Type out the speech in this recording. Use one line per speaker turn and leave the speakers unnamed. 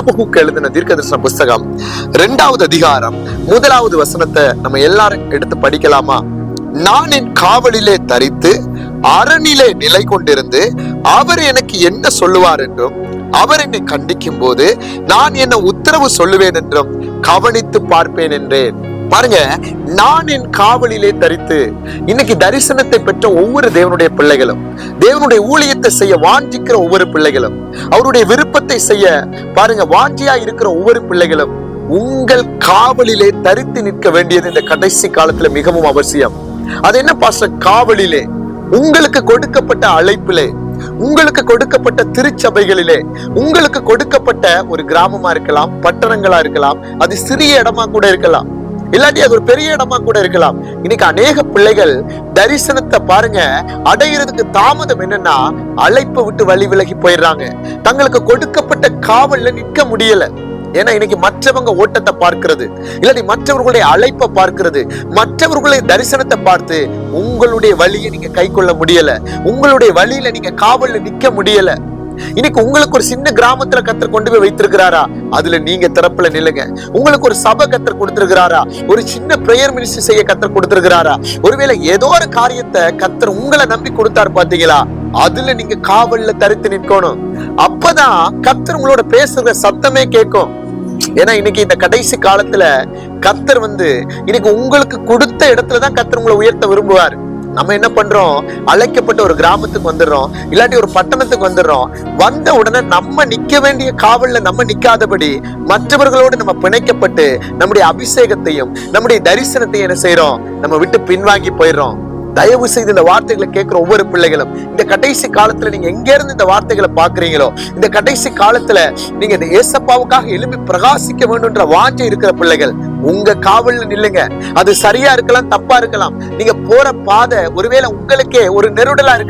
ஹபக்கூக்கு எழுதின தீர்க்கதரிசன புஸ்தகம் 2வது அதிகாரம் 1வது வசனத்தை நம்ம எல்லாரும் எடுத்து படிக்கலாமா? நான் என் காவலிலே தரித்து அரணிலே நிலை கொண்டிருந்து அவர் எனக்கு என்ன சொல்லுவார் என்றும் அவர் என்னை கண்டிக்கும் போது நான் என்ன உத்தரவு சொல்லுவேன் என்றும் கவனித்து பார்ப்பேன் என்றேன். பாருங்க, நான் என் காவலிலே தரித்து. இன்னைக்கு தரிசனத்தை பெற்ற ஒவ்வொரு தேவனுடைய பிள்ளைகளும், தேவனுடைய ஊழியத்தை செய்ய வாஞ்சிக்கிற ஒவ்வொரு பிள்ளைகளும், அவருடைய விருப்பத்தை செய்ய பாருங்க வாஞ்சியா இருக்கிற ஒவ்வொரு பிள்ளைகளும் உங்கள் காவலிலே தரித்து நிற்க வேண்டியது இந்த கடைசி காலத்துல மிகவும் அவசியம். அது என்ன பாஸ்டர்? காவலிலே, உங்களுக்கு கொடுக்கப்பட்ட அழைப்பிலே, உங்களுக்கு கொடுக்கப்பட்ட திருச்சபைகளிலே, உங்களுக்கு கொடுக்கப்பட்ட ஒரு கிராமமா இருக்கலாம், பட்டணங்களா இருக்கலாம், அது சிறிய இடமா கூட இருக்கலாம், இல்லாட்டி அது ஒரு பெரிய இடமா கூட இருக்கலாம். இன்னைக்கு அநேக பிள்ளைகள் தரிசனத்தை பாருங்க அடையிறதுக்கு தாமதம் என்னன்னா, அழைப்பை விட்டு வழி விலகி போயிடுறாங்க. தங்களுக்கு கொடுக்கப்பட்ட காவல்ல நிற்க முடியல. ஏன்னா இன்னைக்கு மற்றவங்க ஓட்டத்தை பார்க்கிறது, இல்லாட்டி மற்றவர்களுடைய அழைப்பை பார்க்கிறது, மற்றவர்களுடைய தரிசனத்தை பார்த்து உங்களுடைய வழியை நீங்க கை கொள்ள முடியல, உங்களுடைய வழியில நீங்க காவல்ல நிக்க முடியல. இன்னைக்கு உங்களுக்கு ஒரு சின்ன கிராமத்துல கர்த்தர் கொண்டு போய் வைத்திருக்கிறாரா, அதுல நீங்க திறப்புல நில்லுங்க. உங்களுக்கு ஒரு சபை கர்த்தர் கொடுத்திருக்கிறாரா, ஒரு சின்ன பிரேயர் மினிஸ்ட்ரி செய்ய கர்த்தர் கொடுத்திருக்கிறாரா, ஒருவேளை ஏதோ ஒரு காரியத்தை கர்த்தர் உங்களை நம்பி கொடுத்தாரு பாத்தீங்களா, அதுல நீங்க காவல்ல தரித்து நிற்கணும். அப்பதான் கர்த்தர் உங்களோட பேசுற சத்தமே கேட்கும். ஏன்னா இன்னைக்கு இந்த கடைசி காலத்துல கர்த்தர் இன்னைக்கு உங்களுக்கு கொடுத்த இடத்துலதான் கர்த்தர் உங்களை உயர்த்த விரும்புவார். நம்ம என்ன பண்றோம்? அழைக்கப்பட்ட ஒரு கிராமத்துக்கு வந்துடுறோம், இல்லாட்டி ஒரு பட்டணத்துக்கு வந்துடுறோம். வந்த உடனே நம்ம நிக்க வேண்டிய காவல்ல நம்ம நிக்காதபடி மற்றவர்களோடு நம்ம பிணைக்கப்பட்டு நம்முடைய அபிஷேகத்தையும் நம்முடைய தரிசனத்தையும் என்ன செய்யறோம்? நம்ம விட்டு பின்வாங்கி போயிடுறோம். தயவு செய்து இந்த வார்த்தைகளை கேட்கிற ஒவ்வொரு பிள்ளைகளும் இந்த கடைசி காலத்துல நீங்க எங்க இருந்து இந்த வார்த்தைகளை பாக்குறீங்களோ, இந்த கடைசி காலத்துல நீங்க இந்த ஏசப்பாவுக்காக எழுப்பி பிரகாசிக்க வேண்டும்ன்ற வாஞ்சை இருக்கிற பிள்ளைகள் உங்க காவல்ல நில்லுங்க. அது சரியா இருக்கலாம், தப்பா இருக்கலாம். நீங்க போற பாதை ஒருவேளை உங்களுக்கே ஒரு நெருடலா இருக்கலாம்.